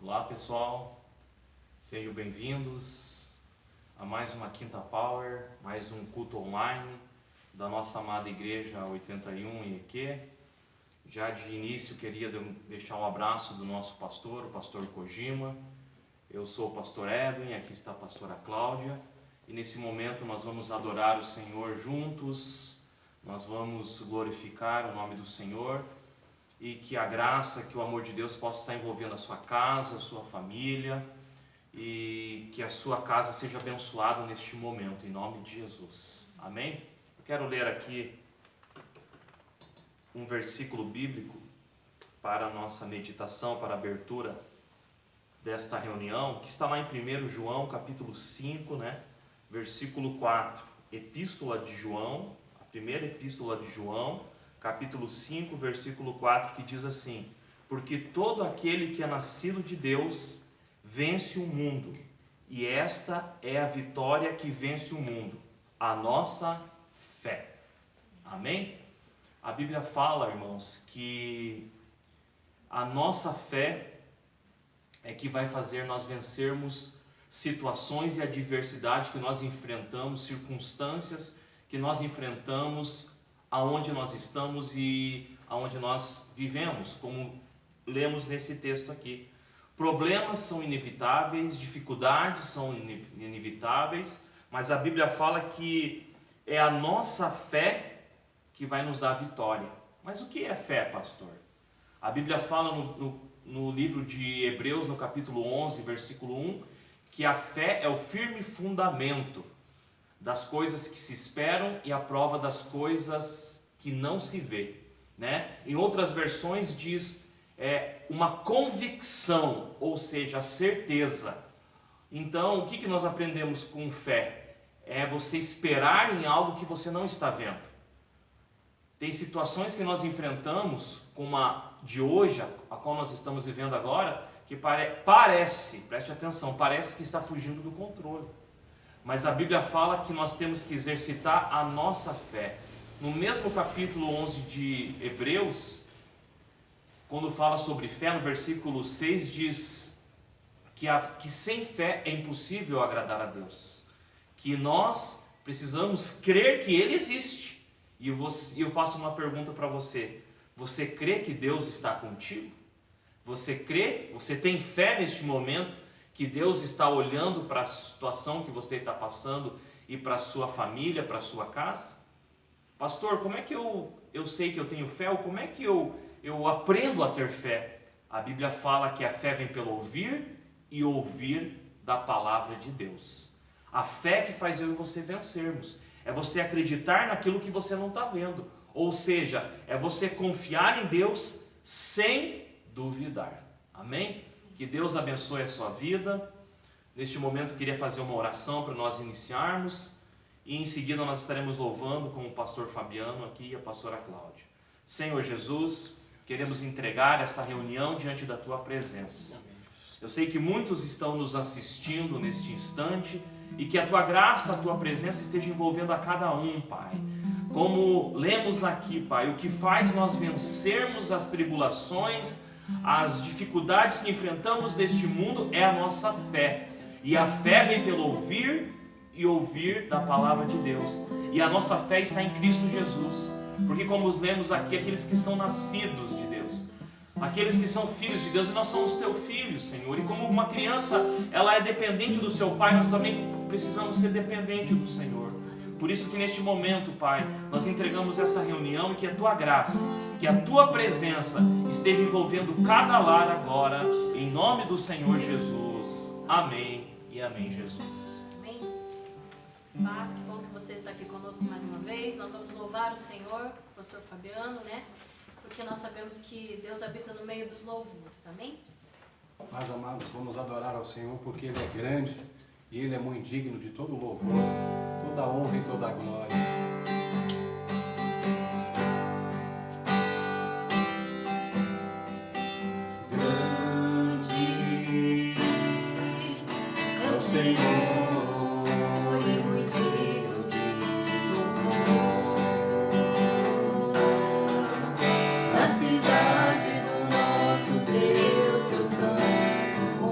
Olá pessoal, sejam bem-vindos a mais uma Quinta Power, mais um culto online da nossa amada Igreja 81 em EQ. Já de início queria deixar um abraço do nosso pastor, o pastor Kojima. Eu sou o pastor Edwin, aqui está a pastora Cláudia, e nesse momento nós vamos adorar o Senhor juntos, nós vamos glorificar o nome do Senhor, e que a graça, que o amor de Deus possa estar envolvendo a sua casa, a sua família, e que a sua casa seja abençoada neste momento, em nome de Jesus. Amém? Eu quero ler aqui um versículo bíblico para a nossa meditação, para a abertura desta reunião, que está lá em 1 João, capítulo 5, versículo 4. Epístola de João, a primeira epístola de João, capítulo 5, versículo 4, que diz assim: porque todo aquele que é nascido de Deus vence o mundo, e esta é a vitória que vence o mundo, a nossa fé. Amém? A Bíblia fala, irmãos, que a nossa fé é que vai fazer nós vencermos situações e adversidade que nós enfrentamos, circunstâncias que nós enfrentamos aonde nós estamos e aonde nós vivemos, como lemos nesse texto aqui. Problemas são inevitáveis, dificuldades são inevitáveis, mas a Bíblia fala que é a nossa fé que vai nos dar vitória. Mas o que é fé, pastor? A Bíblia fala no livro de Hebreus, no capítulo 11, versículo 1, que a fé é o firme fundamento das coisas que se esperam e a prova das coisas que não se vê, Em outras versões diz uma convicção, ou seja, a certeza. Então, o que nós aprendemos com fé? É você esperar em algo que você não está vendo. Tem situações que nós enfrentamos, como a de hoje, a qual nós estamos vivendo agora, que parece, preste atenção, parece que está fugindo do controle. Mas a Bíblia fala que nós temos que exercitar a nossa fé. No mesmo capítulo 11 de Hebreus, quando fala sobre fé, no versículo 6 diz que sem fé é impossível agradar a Deus. Que nós precisamos crer que Ele existe. E eu faço uma pergunta para você. Você crê que Deus está contigo? Você crê? Você tem fé neste momento que Deus está olhando para a situação que você está passando e para a sua família, para a sua casa? Pastor, como é que eu sei que eu tenho fé? Ou como é que eu aprendo a ter fé? A Bíblia fala que a fé vem pelo ouvir e ouvir da palavra de Deus. A fé que faz eu e você vencermos é você acreditar naquilo que você não está vendo. Ou seja, é você confiar em Deus sem duvidar. Amém? Que Deus abençoe a sua vida. Neste momento eu queria fazer uma oração para nós iniciarmos. E em seguida nós estaremos louvando com o pastor Fabiano aqui e a pastora Cláudia. Senhor Jesus, queremos entregar essa reunião diante da Tua presença. Eu sei que muitos estão nos assistindo neste instante e que a Tua graça, a Tua presença esteja envolvendo a cada um, Pai. Como lemos aqui, Pai, o que faz nós vencermos as tribulações, as dificuldades que enfrentamos neste mundo é a nossa fé. E a fé vem pelo ouvir e ouvir da palavra de Deus. E a nossa fé está em Cristo Jesus. Porque como lemos aqui, aqueles que são nascidos de Deus, aqueles que são filhos de Deus, e nós somos Teu filho, Senhor. E como uma criança, ela é dependente do seu pai, nós também precisamos ser dependentes do Senhor. Por isso que neste momento, Pai, nós entregamos essa reunião e que a Tua graça, que a Tua presença esteja envolvendo cada lar agora, em nome do Senhor Jesus. Amém e amém, Jesus. Amém. Paz, que bom que você está aqui conosco mais uma vez. Nós vamos louvar o Senhor, pastor Fabiano, Porque nós sabemos que Deus habita no meio dos louvores. Amém? Mas, amados, vamos adorar ao Senhor porque Ele é grande e Ele é muito digno de todo louvor, toda honra e toda glória. Grande é o Senhor. Cidade do nosso Deus, seu santo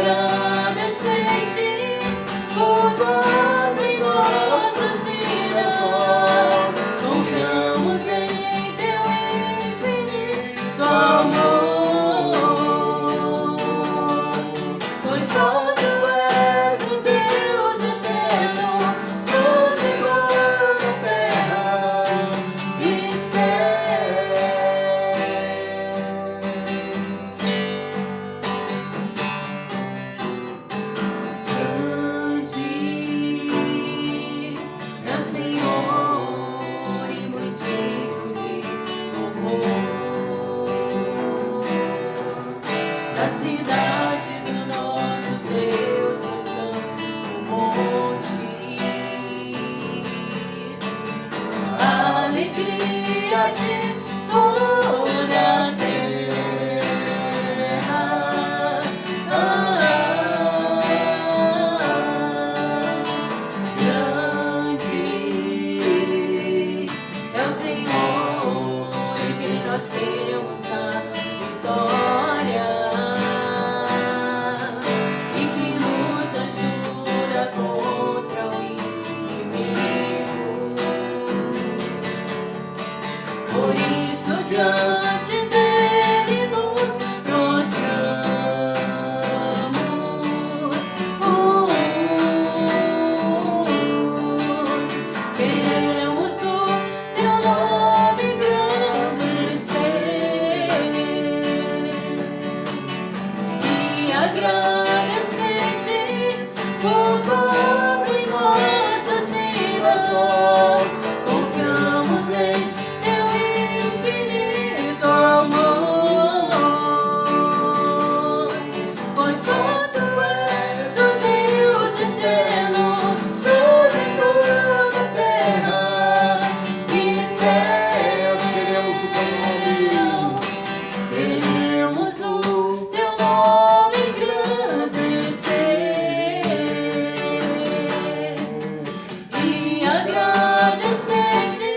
agradecente por tudo em nossas vidas. Nós confiamos em Teu infinito amor, pois só Tu és o Deus eterno sobre toda a terra e céus. Grande é o Senhor e muito digno de louvor. Da cidade do nosso Deus, seu santo monte, a alegria de toda a terra. Grande é o Senhor, e que nós temos a vitória, e que nos ajuda contra o inimigo. Por isso diante dele nos prostramos. Queremos o Teu nome engrandecer e agradecente por tudo em nossas vidas. Nós confiamos em Teu infinito amor, pois só Tu és o Deus eterno sobre toda a terra e céus. Queremos o Teu nome. Queremos o Teu nome engrandecer e agradecente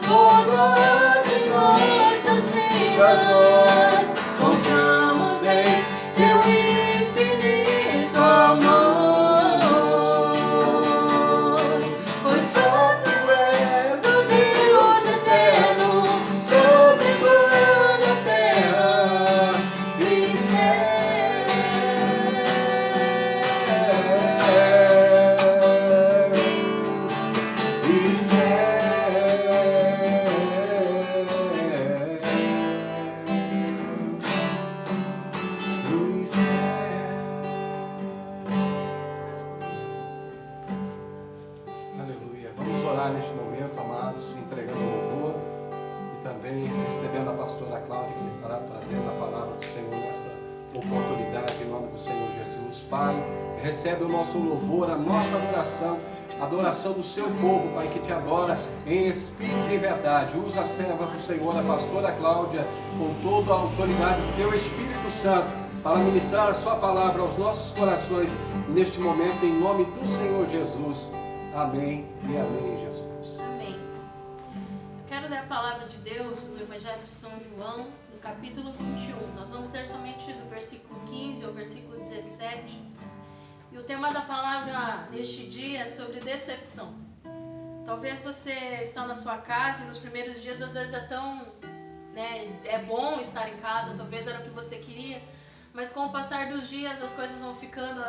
por tudo em nossas vidas. Nós confiamos em Teu infinito amor, pois só Tu és o Deus eterno sobre toda a terra e Aleluia. Vamos orar neste momento, amados, entregando louvor e também recebendo a pastora Cláudia, que estará trazendo a palavra do Senhor nessa oportunidade, em nome do Senhor Jesus. Pai, recebe o nosso louvor, a nossa adoração, a adoração do seu povo, Pai, que te adora em espírito e em verdade. Usa a serva do Senhor, a pastora Cláudia, com toda a autoridade do teu Espírito Santo, para ministrar a sua palavra aos nossos corações neste momento, em nome do Senhor Jesus. Amém e amém, Jesus. Amém. Quero ler a palavra de Deus no Evangelho de São João, no capítulo 21. Nós vamos ler somente do versículo 15 ao versículo 17. E o tema da palavra neste dia é sobre decepção. Talvez você está na sua casa e nos primeiros dias às vezes é bom estar em casa, talvez era o que você queria, mas com o passar dos dias as coisas vão ficando,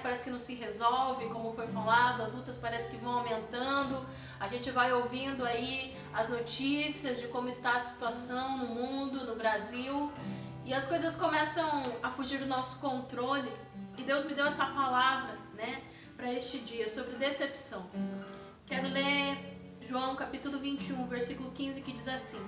parece que não se resolve, como foi falado, as lutas parece que vão aumentando, a gente vai ouvindo aí as notícias de como está a situação no mundo, no Brasil, e as coisas começam a fugir do nosso controle, e Deus me deu essa palavra, para este dia, sobre decepção. Quero ler João capítulo 21, versículo 15, que diz assim: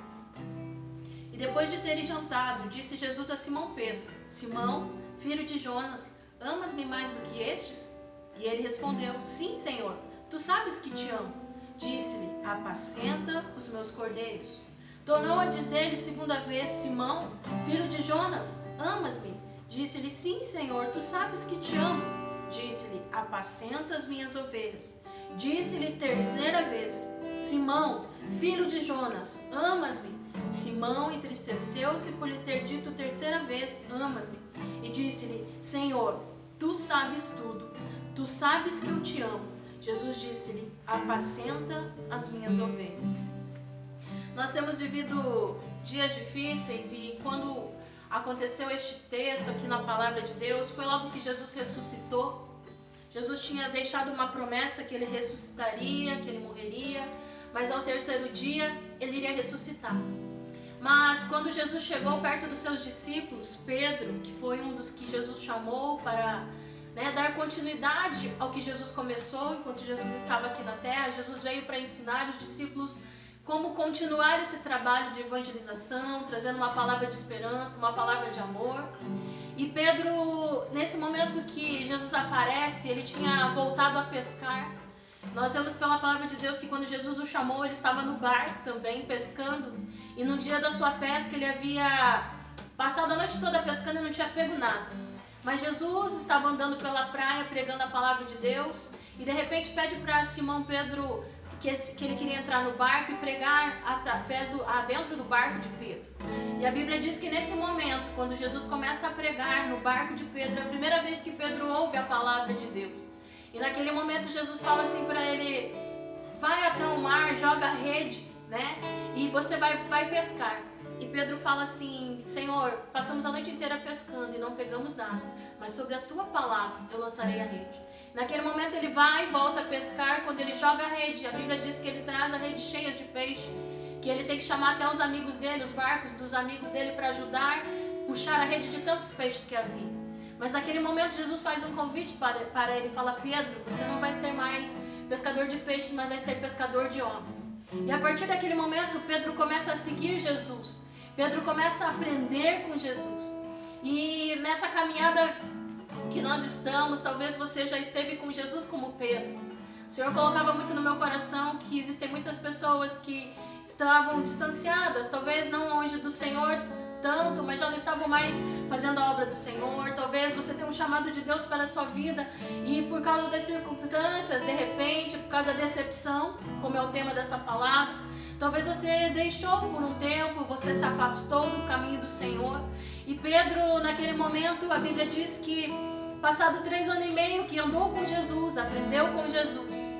E depois de terem jantado, disse Jesus a Simão Pedro: Simão, filho de Jonas, amas-me mais do que estes? E ele respondeu: Sim, Senhor, tu sabes que te amo. Disse-lhe: Apacenta os meus cordeiros. Tornou a dizer-lhe segunda vez: Simão, filho de Jonas, amas-me? Disse-lhe: Sim, Senhor, tu sabes que te amo. Disse-lhe: Apacenta as minhas ovelhas. Disse-lhe terceira vez: Simão, filho de Jonas, amas-me? Simão entristeceu-se por lhe ter dito terceira vez: Amas-me? E disse-lhe: Senhor, tu sabes tudo, tu sabes que eu te amo. Jesus disse-lhe, apacenta as minhas ovelhas. Nós temos vivido dias difíceis e quando aconteceu este texto aqui na palavra de Deus, foi logo que Jesus ressuscitou. Jesus tinha deixado uma promessa que ele ressuscitaria, que ele morreria, mas ao terceiro dia ele iria ressuscitar. Mas quando Jesus chegou perto dos seus discípulos, Pedro, que foi um dos que Jesus chamou para dar continuidade ao que Jesus começou enquanto Jesus estava aqui na terra, Jesus veio para ensinar os discípulos como continuar esse trabalho de evangelização, trazendo uma palavra de esperança, uma palavra de amor. E Pedro, nesse momento que Jesus aparece, ele tinha voltado a pescar. Nós vemos pela palavra de Deus que quando Jesus o chamou, ele estava no barco também, pescando. E no dia da sua pesca, ele havia passado a noite toda pescando e não tinha pego nada. Mas Jesus estava andando pela praia, pregando a palavra de Deus. E de repente pede para Simão Pedro que ele queria entrar no barco e pregar dentro do barco de Pedro. E a Bíblia diz que nesse momento, quando Jesus começa a pregar no barco de Pedro, é a primeira vez que Pedro ouve a palavra de Deus. E naquele momento Jesus fala assim para ele, vai até o mar, joga a rede, e você vai pescar. E Pedro fala assim, Senhor, passamos a noite inteira pescando e não pegamos nada, mas sobre a tua palavra eu lançarei a rede. Naquele momento ele vai e volta a pescar. Quando ele joga a rede, a Bíblia diz que ele traz a rede cheia de peixe, que ele tem que chamar até os amigos dele, os barcos dos amigos dele para ajudar, puxar a rede de tantos peixes que havia. Mas naquele momento Jesus faz um convite para ele, fala, Pedro, você não vai ser mais pescador de peixes, mas vai ser pescador de homens. E a partir daquele momento Pedro começa a seguir Jesus, Pedro começa a aprender com Jesus. E nessa caminhada que nós estamos, talvez você já esteve com Jesus como Pedro. O Senhor colocava muito no meu coração que existem muitas pessoas que estavam distanciadas, talvez não longe do Senhor tanto, mas já não estavam mais fazendo a obra do Senhor. Talvez você tenha um chamado de Deus para a sua vida e por causa das circunstâncias, de repente, por causa da decepção, como é o tema desta palavra, talvez você deixou por um tempo, você se afastou do caminho do Senhor. E Pedro, naquele momento, a Bíblia diz que passado 3 anos e meio que andou com Jesus, aprendeu com Jesus.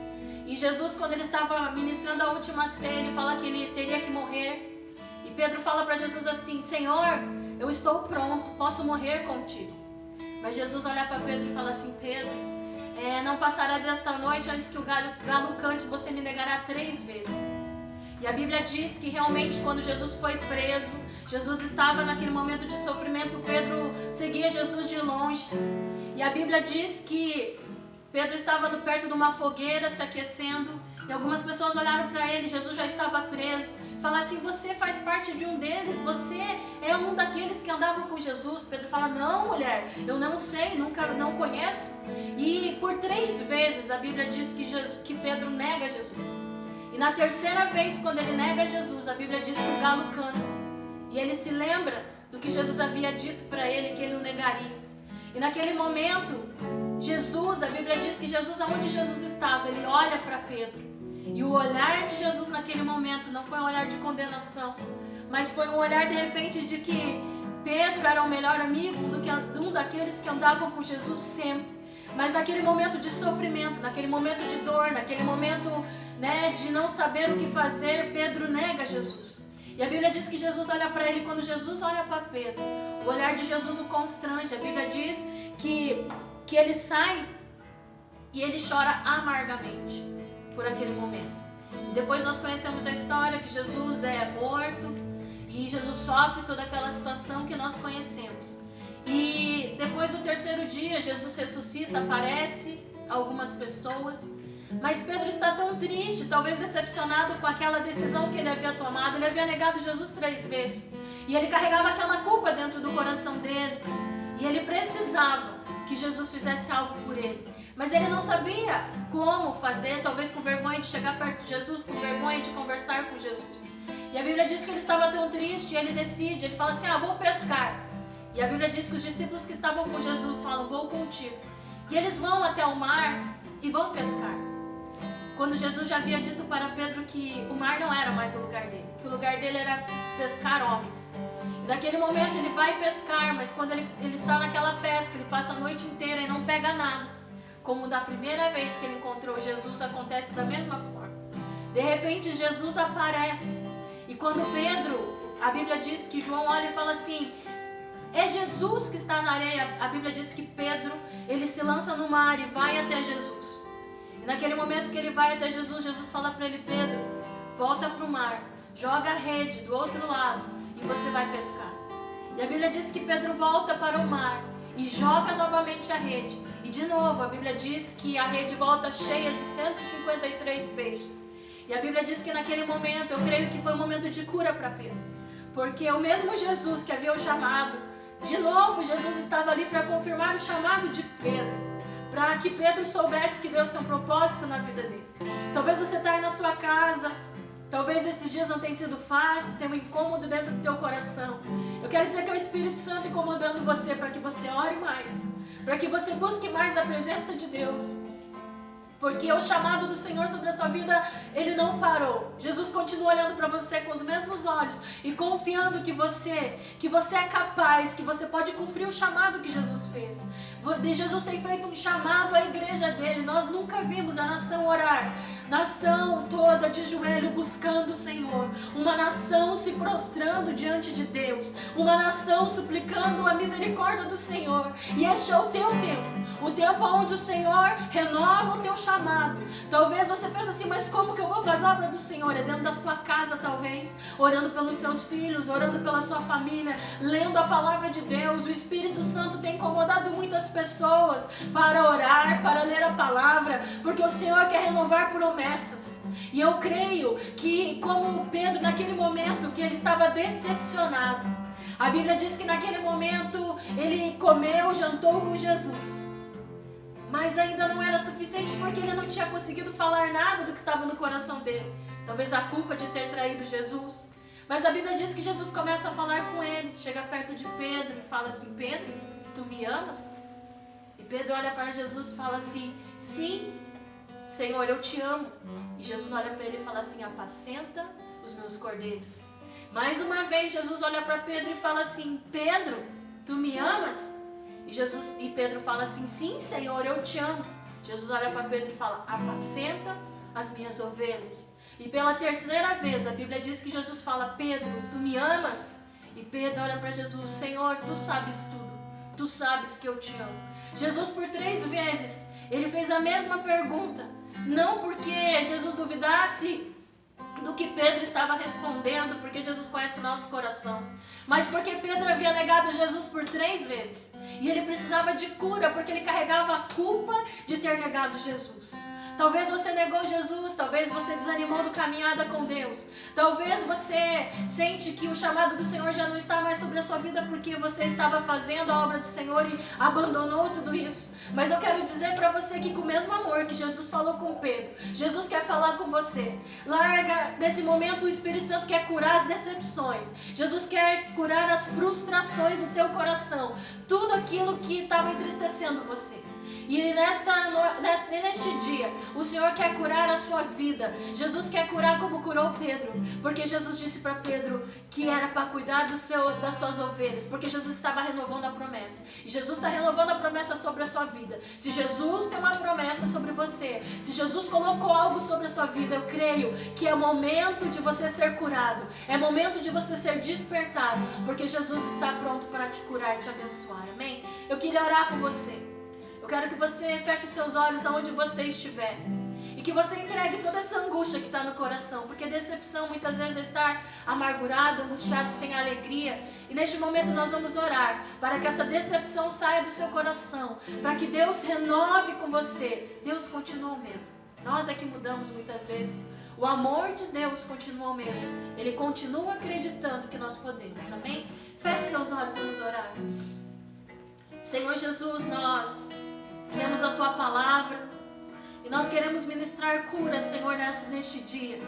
E Jesus, quando ele estava ministrando a última ceia, ele fala que ele teria que morrer. E Pedro fala para Jesus assim, Senhor, eu estou pronto, posso morrer contigo. Mas Jesus olha para Pedro e fala assim, Pedro, não passará desta noite antes que o galo cante, você me negará 3 vezes. E a Bíblia diz que realmente quando Jesus foi preso, Jesus estava naquele momento de sofrimento, Pedro seguia Jesus de longe. E a Bíblia diz que Pedro estava perto de uma fogueira se aquecendo e algumas pessoas olharam para ele, Jesus já estava preso. Falaram assim, você faz parte de um deles, você é um daqueles que andavam com Jesus. Pedro fala, não mulher, eu não sei, não conheço. E por 3 vezes a Bíblia diz que Pedro nega Jesus. E na 3ª vez, quando ele nega Jesus, a Bíblia diz que o galo canta. E ele se lembra do que Jesus havia dito para ele, que ele o negaria. E naquele momento, Jesus, a Bíblia diz que Jesus, aonde Jesus estava, ele olha para Pedro. E o olhar de Jesus naquele momento não foi um olhar de condenação, mas foi um olhar de repente de que Pedro era o melhor amigo, um daqueles que andavam com Jesus sempre. Mas naquele momento de sofrimento, naquele momento de dor, naquele momento de não saber o que fazer, Pedro nega Jesus. E a Bíblia diz que Jesus olha para ele, quando Jesus olha para Pedro, o olhar de Jesus o constrange. A Bíblia diz que ele sai e ele chora amargamente por aquele momento. Depois nós conhecemos a história que Jesus é morto e Jesus sofre toda aquela situação que nós conhecemos. E depois do 3º dia, Jesus ressuscita, aparece a algumas pessoas. Mas Pedro está tão triste, talvez decepcionado com aquela decisão que ele havia tomado. Ele havia negado Jesus 3 vezes. E ele carregava aquela culpa dentro do coração dele. E ele precisava que Jesus fizesse algo por ele. Mas ele não sabia como fazer, talvez com vergonha de chegar perto de Jesus, com vergonha de conversar com Jesus. E a Bíblia diz que ele estava tão triste, e ele decide, ele fala assim, vou pescar. E a Bíblia diz que os discípulos que estavam com Jesus falam, vou contigo. E eles vão até o mar e vão pescar. Quando Jesus já havia dito para Pedro que o mar não era mais o lugar dele, que o lugar dele era pescar homens. Naquele momento ele vai pescar, mas quando ele está naquela pesca, ele passa a noite inteira e não pega nada. Como da primeira vez que ele encontrou Jesus, acontece da mesma forma. De repente Jesus aparece. E quando Pedro, a Bíblia diz que João olha e fala assim: é Jesus que está na areia. A Bíblia diz que Pedro, ele se lança no mar e vai até Jesus. E naquele momento que ele vai até Jesus, Jesus fala para ele: Pedro, volta para o mar, joga a rede do outro lado e você vai pescar. E a Bíblia diz que Pedro volta para o mar e joga novamente a rede. E de novo, a Bíblia diz que a rede volta cheia de 153 peixes. E a Bíblia diz que naquele momento, eu creio que foi um momento de cura para Pedro. Porque o mesmo Jesus que havia o chamado, de novo Jesus estava ali para confirmar o chamado de Pedro. Para que Pedro soubesse que Deus tem um propósito na vida dele. Talvez você está aí na sua casa, talvez esses dias não tenha sido fácil, tem um incômodo dentro do teu coração. Eu quero dizer que é o Espírito Santo incomodando você para que você ore mais, para que você busque mais a presença de Deus. Porque o chamado do Senhor sobre a sua vida, ele não parou. Jesus continua olhando para você com os mesmos olhos e confiando que você é capaz, que você pode cumprir o chamado que Jesus fez. Jesus tem feito um chamado à igreja dele. Nós nunca vimos a nação orar. Nação toda de joelho buscando o Senhor. Uma nação se prostrando diante de Deus. Uma nação suplicando a misericórdia do Senhor. E este é o teu tempo. O tempo onde o Senhor renova o teu chamado. Talvez você pense assim: mas como que eu vou fazer a obra do Senhor? É dentro da sua casa, talvez. Orando pelos seus filhos, orando pela sua família, lendo a palavra de Deus. O Espírito Santo tem incomodado muitas pessoas para orar, para ler a palavra, porque o Senhor quer renovar promessas. E eu creio que, como Pedro, naquele momento que ele estava decepcionado, a Bíblia diz que naquele momento ele comeu, jantou com Jesus. Mas ainda não era suficiente, porque ele não tinha conseguido falar nada do que estava no coração dele. Talvez a culpa de ter traído Jesus. Mas a Bíblia diz que Jesus começa a falar com ele. Chega perto de Pedro e fala assim: Pedro, tu me amas? E Pedro olha para Jesus e fala assim: sim, Senhor, eu te amo. E Jesus olha para ele e fala assim: apacenta os meus cordeiros. Mais uma vez Jesus olha para Pedro e fala assim: Pedro, tu me amas? E Pedro fala assim: sim, Senhor, eu te amo. Jesus olha para Pedro e fala: apacenta as minhas ovelhas. E pela terceira vez a Bíblia diz que Jesus fala: Pedro, tu me amas? E Pedro olha para Jesus: Senhor, tu sabes tudo, tu sabes que eu te amo. Jesus por 3 vezes ele fez a mesma pergunta, não porque Jesus duvidasse do que Pedro estava respondendo, porque Jesus conhece o nosso coração, mas porque Pedro havia negado Jesus por 3 vezes, e ele precisava de cura, porque ele carregava a culpa de ter negado Jesus. Talvez você negou Jesus, talvez você desanimou da caminhada com Deus, talvez você sente que o chamado do Senhor já não está mais sobre a sua vida porque você estava fazendo a obra do Senhor e abandonou tudo isso. Mas eu quero dizer para você que com o mesmo amor que Jesus falou com Pedro, Jesus quer falar com você. Larga, nesse momento o Espírito Santo quer curar as decepções, Jesus quer curar as frustrações do teu coração, tudo aquilo que estava entristecendo você. E neste dia, o Senhor quer curar a sua vida. Jesus quer curar como curou Pedro, porque Jesus disse para Pedro que era para cuidar das suas ovelhas, porque Jesus estava renovando a promessa. E Jesus está renovando a promessa sobre a sua vida. Se Jesus tem uma promessa sobre você, se Jesus colocou algo sobre a sua vida, eu creio que é momento de você ser curado, é momento de você ser despertado, porque Jesus está pronto para te curar, te abençoar. Amém? Eu queria orar com você. Eu quero que você feche os seus olhos aonde você estiver e que você entregue toda essa angústia que está no coração, porque decepção muitas vezes é estar amargurado, angustiado, sem alegria. E neste momento nós vamos orar para que essa decepção saia do seu coração, para que Deus renove com você. Deus continua o mesmo. Nós é que mudamos muitas vezes. O amor de Deus continua o mesmo. Ele continua acreditando que nós podemos. Amém? Feche seus olhos, vamos orar. Senhor Jesus, nós temos a Tua palavra e nós queremos ministrar cura, Senhor, neste dia.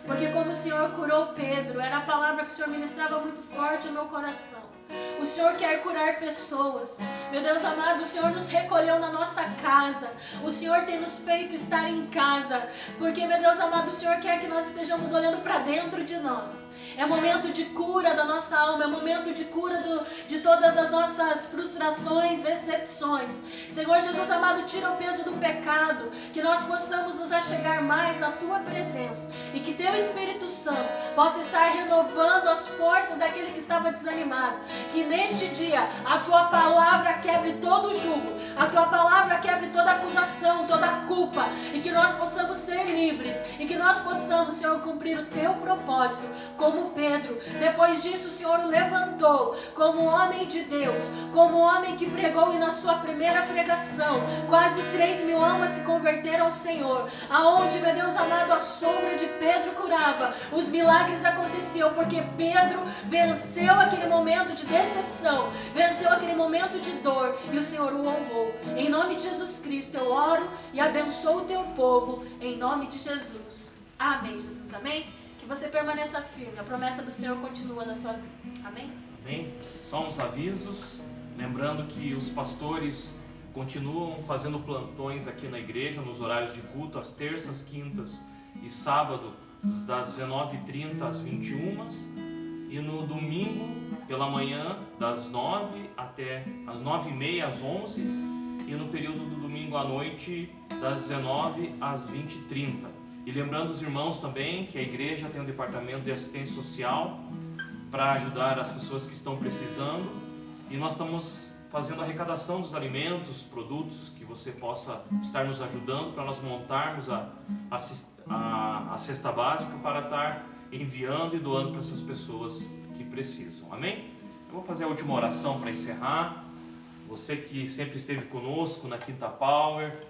Porque como o Senhor curou Pedro, era a palavra que o Senhor ministrava muito forte no meu coração. O Senhor quer curar pessoas. Meu Deus amado, o Senhor nos recolheu na nossa casa. O Senhor tem nos feito estar em casa. Porque, meu Deus amado, o Senhor quer que nós estejamos olhando para dentro de nós. É momento de cura da nossa alma. É momento de cura de todas as nossas frustrações, decepções. Senhor Jesus amado, tira o peso do pecado, que nós possamos nos achegar mais na Tua presença e que Teu Espírito Santo possa estar renovando as forças daquele que estava desanimado. Que neste dia a Tua palavra quebre todo o jugo, a Tua palavra quebre toda acusação, toda culpa, e que nós possamos ser livres e que nós possamos, Senhor, cumprir o Teu propósito, como Pedro. Depois disso, o Senhor o levantou como homem de Deus, como homem que pregou, e na sua primeira pregação quase 3.000 almas se converteram ao Senhor. Aonde, meu Deus amado, a sombra de Pedro curava, os milagres aconteciam, porque Pedro venceu aquele momento de decepção, venceu aquele momento de dor, e o Senhor o honrou. Em nome de Jesus Cristo eu oro e abençoo o Teu povo, em nome de Jesus. Amém, Jesus, amém? Que você permaneça firme, a promessa do Senhor continua na sua vida. Amém? Amém? Só uns avisos, lembrando que os pastores continuam fazendo plantões aqui na igreja, nos horários de culto, às terças, quintas e sábado, das 19h30 às 21h, e no domingo, pela manhã, das 9 até as 9h30 às 11h, e no período do domingo à noite, das 19 às 20h30. E lembrando os irmãos também que a igreja tem um departamento de assistência social para ajudar as pessoas que estão precisando, e nós estamos fazendo a arrecadação dos alimentos, produtos que você possa estar nos ajudando para nós montarmos a cesta básica para estar enviando e doando para essas pessoas que precisam. Amém? Eu vou fazer a última oração para encerrar. Você que sempre esteve conosco na Quinta Power,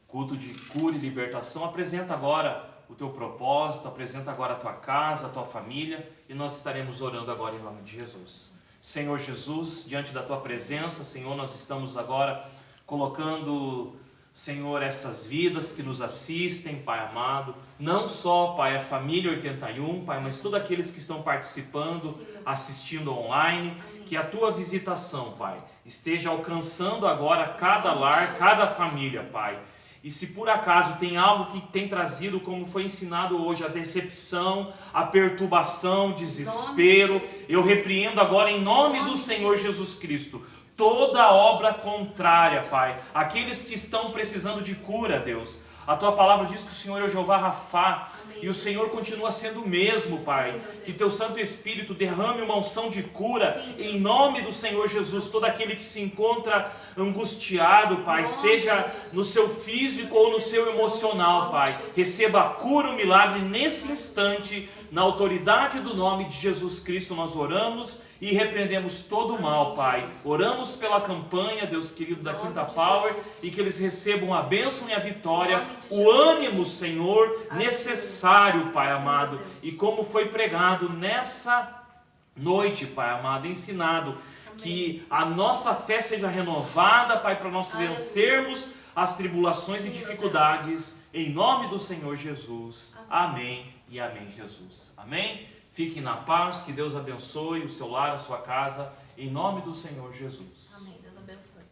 culto de cura e libertação, apresenta agora o teu propósito, apresenta agora a tua casa, a tua família, e nós estaremos orando agora em nome de Jesus. Senhor Jesus, diante da tua presença, Senhor, nós estamos agora colocando, Senhor, essas vidas que nos assistem, Pai amado, não só, Pai, a família 81, Pai, mas todos aqueles que estão participando, assistindo online, que a tua visitação, Pai, esteja alcançando agora cada lar, cada família, Pai. E se por acaso tem algo que tem trazido, como foi ensinado hoje, a decepção, a perturbação, desespero, eu repreendo agora em nome do Senhor Jesus Cristo toda obra contrária, Pai. Aqueles que estão precisando de cura, Deus. A tua palavra diz que o Senhor é o Jeová Rafá, e o Senhor continua sendo o mesmo, Pai. Que teu Santo Espírito derrame uma unção de cura em nome do Senhor Jesus. Todo aquele que se encontra angustiado, Pai, seja no seu físico ou no seu emocional, Pai, receba a cura, o milagre nesse instante. Na autoridade do nome de Jesus Cristo nós oramos e repreendemos todo o mal, Pai. Oramos pela campanha, Deus querido, da Quinta Power, e que eles recebam a bênção e a vitória, o ânimo, Senhor, necessário, Pai amado. E como foi pregado nessa noite, Pai amado, ensinado, que a nossa fé seja renovada, Pai, para nós vencermos as tribulações e dificuldades, em nome do Senhor Jesus. Amém e amém, Jesus. Amém? Fiquem na paz, que Deus abençoe o seu lar, a sua casa, em nome do Senhor Jesus. Amém. Deus abençoe.